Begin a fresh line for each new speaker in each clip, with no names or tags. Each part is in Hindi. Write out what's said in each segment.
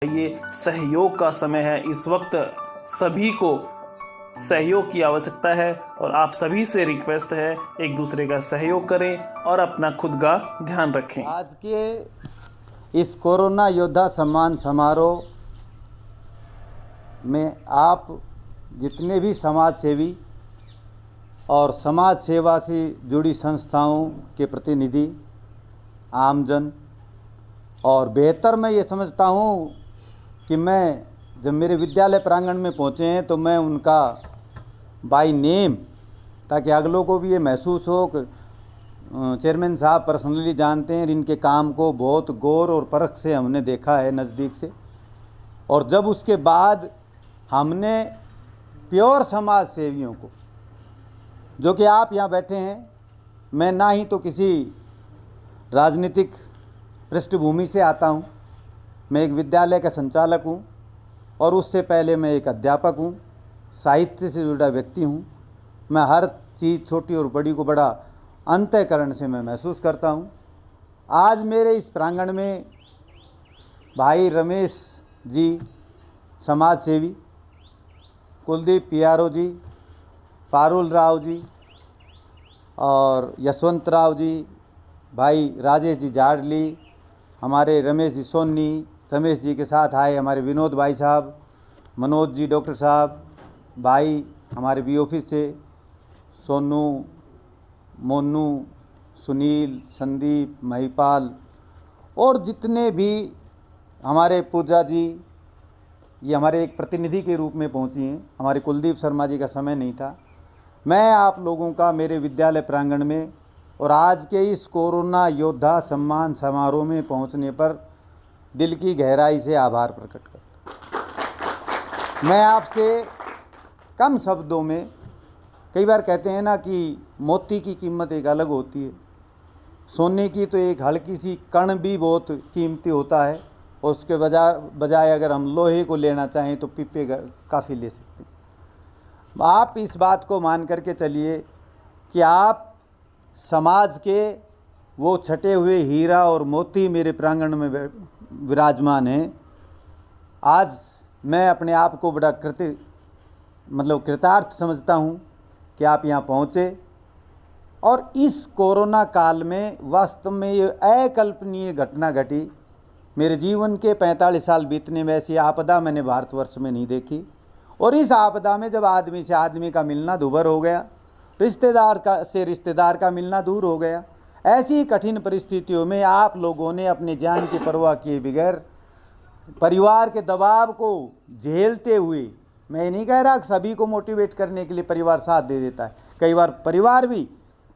ये सहयोग का समय है। इस वक्त सभी को सहयोग की आवश्यकता है और आप सभी से रिक्वेस्ट है एक दूसरे का सहयोग करें और अपना खुद का ध्यान रखें।
आज के इस कोरोना योद्धा सम्मान समारोह में आप जितने भी समाज सेवी और समाज सेवा से जुड़ी संस्थाओं के प्रतिनिधि, आमजन, और बेहतर मैं ये समझता हूँ कि मैं जब मेरे विद्यालय प्रांगण में पहुँचे हैं तो मैं उनका बाय नेम, ताकि अगलों को भी ये महसूस हो कि चेयरमैन साहब पर्सनली जानते हैं, इनके काम को बहुत गौर और परख से हमने देखा है नज़दीक से। और जब उसके बाद हमने प्योर समाज सेवियों को, जो कि आप यहाँ बैठे हैं, मैं ना ही तो किसी राजनीतिक पृष्ठभूमि से आता हूँ, मैं एक विद्यालय का संचालक हूँ और उससे पहले मैं एक अध्यापक हूँ, साहित्य से जुड़ा व्यक्ति हूँ। मैं हर चीज़ छोटी और बड़ी को बड़ा अंतःकरण से मैं महसूस करता हूँ। आज मेरे इस प्रांगण में भाई रमेश जी समाज सेवी, कुलदीप पियारो जी, पारुल राव जी और यशवंत राव जी, भाई राजेश जी जाडली, हमारे रमेश जी सोनी, रमेश जी के साथ आए हमारे विनोद भाई साहब, मनोज जी डॉक्टर साहब, भाई हमारे बी ऑफिस से सोनू, मोनू, सुनील, संदीप, महिपाल और जितने भी हमारे पूजा जी, ये हमारे एक प्रतिनिधि के रूप में पहुंची हैं। हमारे कुलदीप शर्मा जी का समय नहीं था। मैं आप लोगों का मेरे विद्यालय प्रांगण में और आज के इस कोरोना योद्धा सम्मान समारोह में पहुंचने पर दिल की गहराई से आभार प्रकट करता हूं। मैं आपसे कम शब्दों में, कई बार कहते हैं ना कि मोती की कीमत एक अलग होती है, सोने की तो एक हल्की सी कण भी बहुत कीमती होता है, और उसके बजाय अगर हम लोहे को लेना चाहें तो पीपे काफ़ी ले सकते हैं। आप इस बात को मान करके चलिए कि आप समाज के वो छटे हुए हीरा और मोती मेरे प्रांगण में विराजमान हैं। आज मैं अपने आप को बड़ा कृतार्थ समझता हूँ कि आप यहाँ पहुँचे और इस कोरोना काल में वास्तव में ये अकल्पनीय घटना घटी। मेरे जीवन के 45 साल बीतने में ऐसी आपदा मैंने भारतवर्ष में नहीं देखी, और इस आपदा में जब आदमी से आदमी का मिलना दूभर हो गया, रिश्तेदार का मिलना दूर हो गया, ऐसी कठिन परिस्थितियों में आप लोगों ने अपने जान की परवाह किए बगैर परिवार के दबाव को झेलते हुए, मैं नहीं कह रहा कि सभी को मोटिवेट करने के लिए परिवार साथ दे देता है, कई बार परिवार भी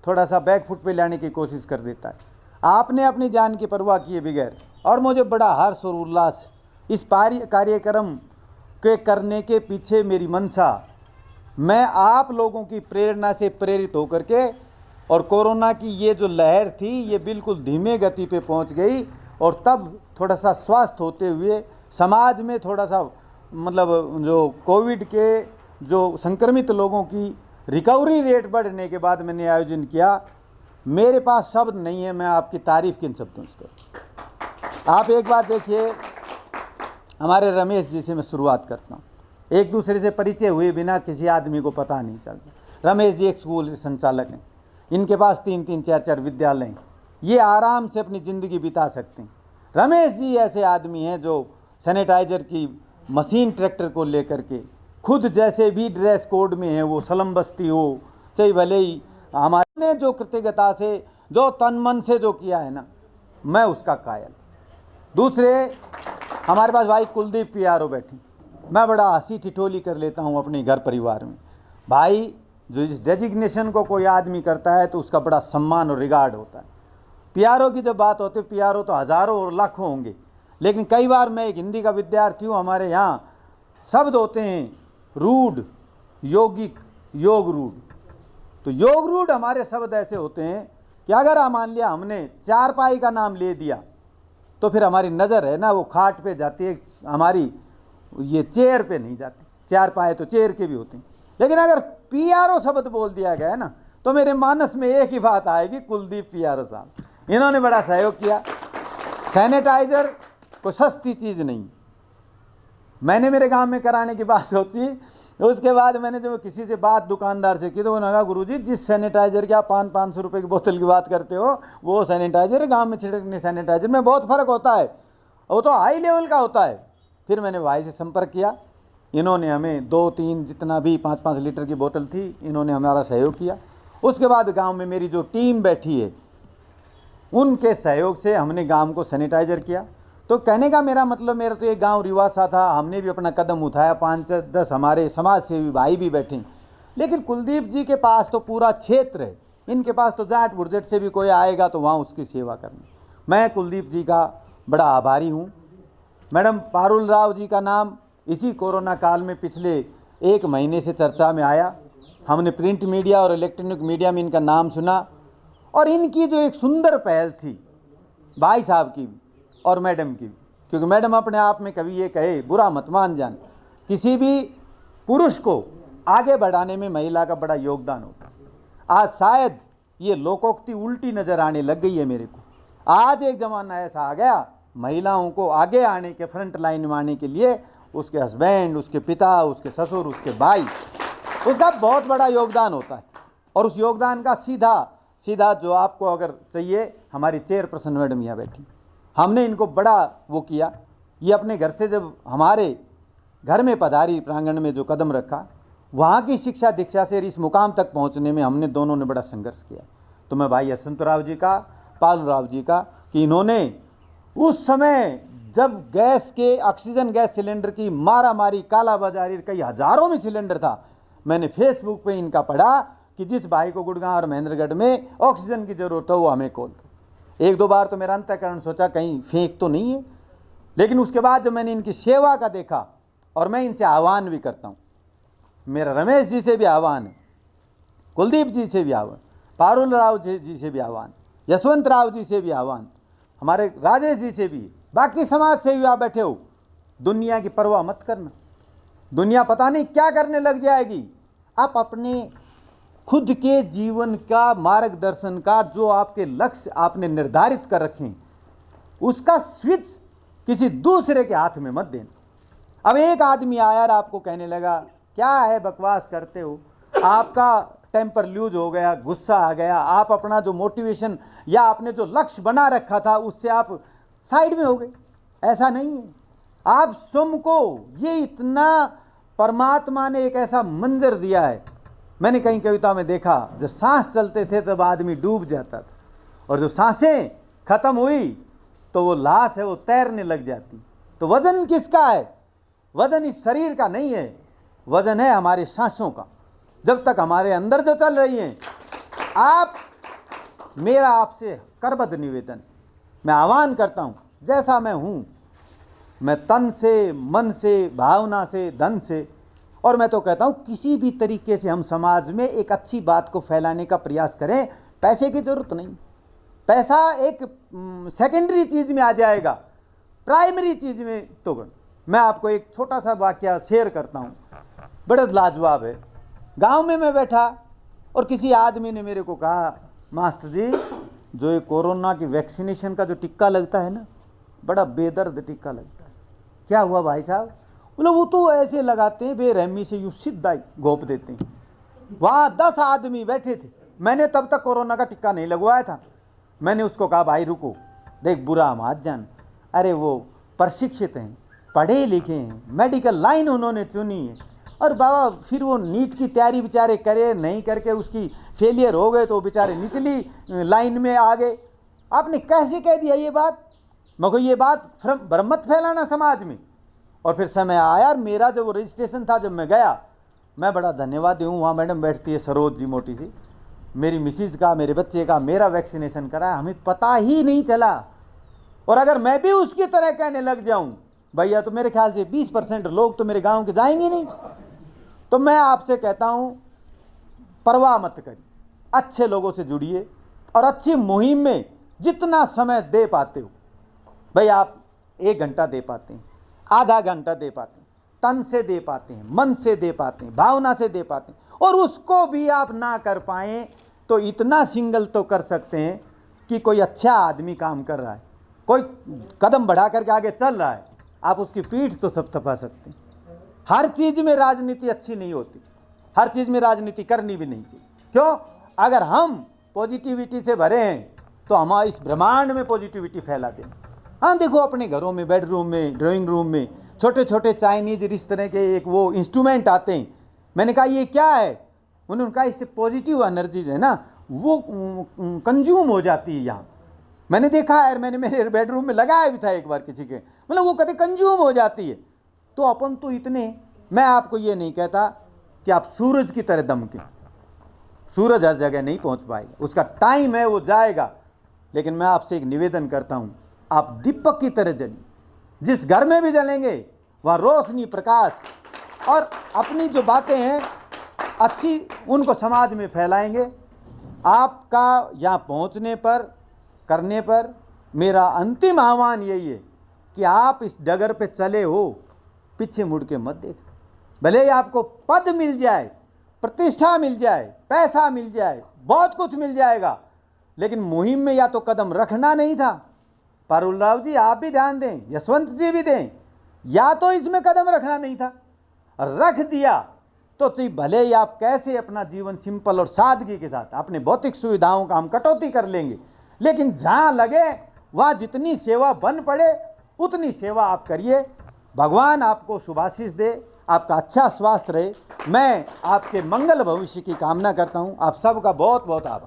थोड़ा सा बैकफुट पे लाने की कोशिश कर देता है, आपने अपनी जान की परवाह किए बगैर, और मुझे बड़ा हर्ष और उल्लास इस कार्यक्रम के करने के पीछे मेरी मंशा, मैं आप लोगों की प्रेरणा से प्रेरित होकर के, और कोरोना की ये जो लहर थी ये बिल्कुल धीमे गति पे पहुंच गई, और तब थोड़ा सा स्वस्थ होते हुए समाज में थोड़ा सा जो कोविड के जो संक्रमित लोगों की रिकवरी रेट बढ़ने के बाद मैंने आयोजन किया। मेरे पास शब्द नहीं है, मैं आपकी तारीफ़ किन शब्दों से करूं। आप एक बात देखिए, हमारे रमेश जी से मैं शुरुआत करता हूँ। एक दूसरे से परिचय हुए बिना किसी आदमी को पता नहीं चलता। रमेश जी एक स्कूल के संचालक हैं, इनके पास 3-3, 4-4 विद्यालय हैं, ये आराम से अपनी ज़िंदगी बिता सकते हैं। रमेश जी ऐसे आदमी हैं जो सैनिटाइजर की मशीन ट्रैक्टर को लेकर के खुद जैसे भी ड्रेस कोड में है, वो सलम बस्ती हो चाहे भले ही, हमारे जो कृतज्ञता से जो तन मन से जो किया है ना, मैं उसका कायल। दूसरे हमारे पास भाई कुलदीप पियारो बैठी, मैं बड़ा हंसी ठिठोली कर लेता हूँ अपने घर परिवार में। भाई जो इस डेजिग्नेशन को कोई आदमी करता है तो उसका बड़ा सम्मान और रिगार्ड होता है। पियारो की जब बात होती है, पियारो तो हज़ारों और लाखों होंगे, लेकिन कई बार मैं एक हिंदी का विद्यार्थी हूँ, हमारे यहाँ शब्द होते हैं रूढ़, यौगिक, योग रूढ़। तो योग रूढ़ हमारे शब्द ऐसे होते हैं कि अगर मान लिया हमने चारपाई का नाम ले दिया तो फिर हमारी नज़र है ना वो खाट पे जाती है, हमारी ये चेयर पे नहीं जाती। चारपाई तो चेयर के भी होते हैं, लेकिन अगर पियारो शब्द बोल दिया गया है ना तो मेरे मानस में एक ही बात आएगी, कुलदीप पियारो साहब। इन्होंने बड़ा सहयोग किया। सैनिटाइज़र कोई सस्ती चीज़ नहीं, मैंने मेरे गांव में कराने की बात सोची। उसके बाद मैंने जब किसी से बात दुकानदार से की तो उन्होंने कहा गुरुजी जिस सैनिटाइजर की आप 500 रुपये की बोतल की बात करते हो वो सैनिटाइजर गांव में छिड़कने सैनिटाइजर में बहुत फ़र्क होता है, वो तो हाई लेवल का होता है। फिर मैंने भाई से संपर्क किया, इन्होंने हमें 2-3 जितना भी 5-5 लीटर की बोतल थी इन्होंने हमारा सहयोग किया। उसके बाद गांव में मेरी जो टीम बैठी है उनके सहयोग से हमने गांव को सैनिटाइजर किया। तो कहने का मेरा मतलब, मेरा तो ये गांव रीवा सा था, हमने भी अपना कदम उठाया, 5-10 हमारे समाज सेवी भाई भी बैठे। लेकिन कुलदीप जी के पास तो पूरा क्षेत्र है, इनके पास तो जाट बुरजट से भी कोई आएगा तो वहाँ उसकी सेवा करनी। मैं कुलदीप जी का बड़ा आभारी हूँ। मैडम पारुल राव जी का नाम इसी कोरोना काल में पिछले 1 महीने से चर्चा में आया। हमने प्रिंट मीडिया और इलेक्ट्रॉनिक मीडिया में इनका नाम सुना, और इनकी जो एक सुंदर पहल थी भाई साहब की और मैडम की, क्योंकि मैडम अपने आप में कभी ये कहे बुरा मत मान जान, किसी भी पुरुष को आगे बढ़ाने में महिला का बड़ा योगदान होता है। आज शायद ये लोकोक्ति उल्टी नज़र आने लग गई है मेरे को। आज एक ज़माना ऐसा आ गया महिलाओं को आगे आने के, फ्रंट लाइन में आने के लिए उसके हस्बैंड, उसके पिता, उसके ससुर, उसके भाई, उसका बहुत बड़ा योगदान होता है। और उस योगदान का सीधा जो आपको अगर चाहिए, हमारी चेयरपर्सन मैडम यहाँ बैठी, हमने इनको बड़ा वो किया। ये अपने घर से जब हमारे घर में पधारी, प्रांगण में जो कदम रखा, वहाँ की शिक्षा दीक्षा से इस मुकाम तक पहुँचने में हमने दोनों ने बड़ा संघर्ष किया। तो मैं भाई यशवंतराव जी का, पालराव जी का, कि इन्होंने उस समय जब गैस के ऑक्सीजन गैस सिलेंडर की मारामारी, कालाबाजारी, कई हजारों में सिलेंडर था, मैंने फेसबुक पे इनका पढ़ा कि जिस भाई को गुड़गांव और महेंद्रगढ़ में ऑक्सीजन की ज़रूरत हो वो हमें कॉल कर। 1-2 बार तो मेरा अंतःकरण सोचा कहीं फेंक तो नहीं है, लेकिन उसके बाद जब मैंने इनकी सेवा का देखा, और मैं इनसे आह्वान भी करता हूँ, मेरा रमेश जी से भी आह्वान है, कुलदीप जी से भी आह्वान, पारुल राव जी से भी आह्वान, यशवंत राव जी से भी आह्वान, हमारे राजेश जी से भी, बाकी समाज से भी आप बैठे हो, दुनिया की परवाह मत करना। दुनिया पता नहीं क्या करने लग जाएगी। आप अपने खुद के जीवन का मार्गदर्शन का, जो आपके लक्ष्य आपने निर्धारित कर रखें, उसका स्विच किसी दूसरे के हाथ में मत देना। अब एक आदमी आया और आपको कहने लगा क्या है बकवास करते हो, आपका टेम्पर लूज हो गया, गुस्सा आ गया, आप अपना जो मोटिवेशन या आपने जो लक्ष्य बना रखा था उससे आप साइड में हो गए। ऐसा नहीं है। आप स्वयं को ये इतना परमात्मा ने एक ऐसा मंजर दिया है। मैंने कहीं कविता में देखा, जब सांस चलते थे तब आदमी डूब जाता था, और जब सांसें खत्म हुई तो वो लाश है वो तैरने लग जाती। तो वजन किसका है? वजन इस शरीर का नहीं है, वजन है हमारे सांसों का। जब तक हमारे अंदर जो चल रही हैं, मेरा आपसे करबद्ध निवेदन, मैं आह्वान करता हूँ, जैसा मैं हूँ, मैं तन से, मन से, भावना से, धन से, और मैं तो कहता हूँ किसी भी तरीके से हम समाज में एक अच्छी बात को फैलाने का प्रयास करें। पैसे की जरूरत नहीं, पैसा एक सेकेंडरी चीज़ में आ जाएगा, प्राइमरी चीज़ में तो। मैं आपको एक छोटा सा वाकया शेयर करता हूँ, बड़ा लाजवाब है। गांव में मैं बैठा और किसी आदमी ने मेरे को कहा, मास्टर जी जो ये कोरोना की वैक्सीनेशन का जो टिक्का लगता है ना, बड़ा बेदर्द टिक्का लगता है। क्या हुआ भाई साहब? बोले वो तो ऐसे लगाते हैं बेरहमी से, यूँ सीधा घोंप देते हैं। वहाँ 10 आदमी बैठे थे, मैंने तब तक कोरोना का टिक्का नहीं लगवाया था। मैंने उसको कहा भाई रुको, देख बुरा मत जान, अरे वो प्रशिक्षित हैं, पढ़े लिखे हैं, मेडिकल लाइन उन्होंने चुनी है, और बाबा फिर वो नीट की तैयारी बेचारे करे नहीं करके उसकी फेलियर हो गए तो बेचारे निचली लाइन में आ गए। आपने कैसे कह दिया ये बात? मगर ये बात भ्रम मत फैलाना समाज में। और फिर समय आया, मेरा जब वो रजिस्ट्रेशन था, जब मैं गया, मैं बड़ा धन्यवाद दूँ, वहाँ मैडम बैठती है सरोज जी मोटी सी, मेरी मिसिज का, मेरे बच्चे का, मेरा वैक्सीनेशन करा, हमें पता ही नहीं चला। और अगर मैं भी उसकी तरह कहने लग जाऊं भैया, तो मेरे ख्याल से 20% लोग तो मेरे गांव के जाएंगे नहीं। तो मैं आपसे कहता हूं, परवाह मत करिए, अच्छे लोगों से जुड़िए, और अच्छी मुहिम में जितना समय दे पाते हो, भाई आप 1 घंटा दे पाते हैं, आधा घंटा दे पाते हैं, तन से दे पाते हैं, मन से दे पाते हैं, भावना से दे पाते हैं, और उसको भी आप ना कर पाएँ तो इतना सिंगल तो कर सकते हैं कि कोई अच्छा आदमी काम कर रहा है, कोई कदम बढ़ा करके आगे चल रहा है, आप उसकी पीठ तो थपथपा सकते हैं। हर चीज में राजनीति अच्छी नहीं होती, हर चीज में राजनीति करनी भी नहीं चाहिए। क्यों? अगर हम पॉजिटिविटी से भरे हैं तो हमारे इस ब्रह्मांड में पॉजिटिविटी फैला दें। हाँ देखो, अपने घरों में, बेडरूम में, ड्राइंग रूम में छोटे छोटे चाइनीज इस तरह के एक वो इंस्ट्रूमेंट आते हैं। मैंने कहा ये क्या है? उन्होंने कहा इससे पॉजिटिव एनर्जी है ना वो कंज्यूम हो जाती है यहाँ। मैंने देखा है, मैंने मेरे बेडरूम में लगाया भी था एक बार किसी के, मतलब वो कहते कंज्यूम हो जाती है। तो अपन तो इतने, मैं आपको ये नहीं कहता कि आप सूरज की तरह दमके, सूरज हर जगह नहीं पहुंच पाएगा, उसका टाइम है, वो जाएगा। लेकिन मैं आपसे एक निवेदन करता हूं, आप दीपक की तरह जलिए। जिस घर में भी जलेंगे वहाँ रोशनी, प्रकाश और अपनी जो बातें हैं अच्छी, उनको समाज में फैलाएंगे। आपका यहाँ पहुँचने पर, करने पर मेरा अंतिम आह्वान यही है कि आप इस डगर पे चले हो, पीछे मुड़ के मत देख। भले ही आपको पद मिल जाए, प्रतिष्ठा मिल जाए, पैसा मिल जाए, बहुत कुछ मिल जाएगा, लेकिन मुहिम में या तो कदम रखना नहीं था। पारुल राव जी आप भी ध्यान दें, यशवंत जी भी दें, या तो इसमें कदम रखना नहीं था, रख दिया तो भले ही आप कैसे अपना जीवन सिंपल और सादगी के साथ, अपने भौतिक सुविधाओं का हम कटौती कर लेंगे, लेकिन जहाँ लगे वहाँ जितनी सेवा बन पड़े उतनी सेवा आप करिए। भगवान आपको शुभाशीष दे, आपका अच्छा स्वास्थ्य रहे। मैं आपके मंगल भविष्य की कामना करता हूँ। आप सबका बहुत बहुत आभार।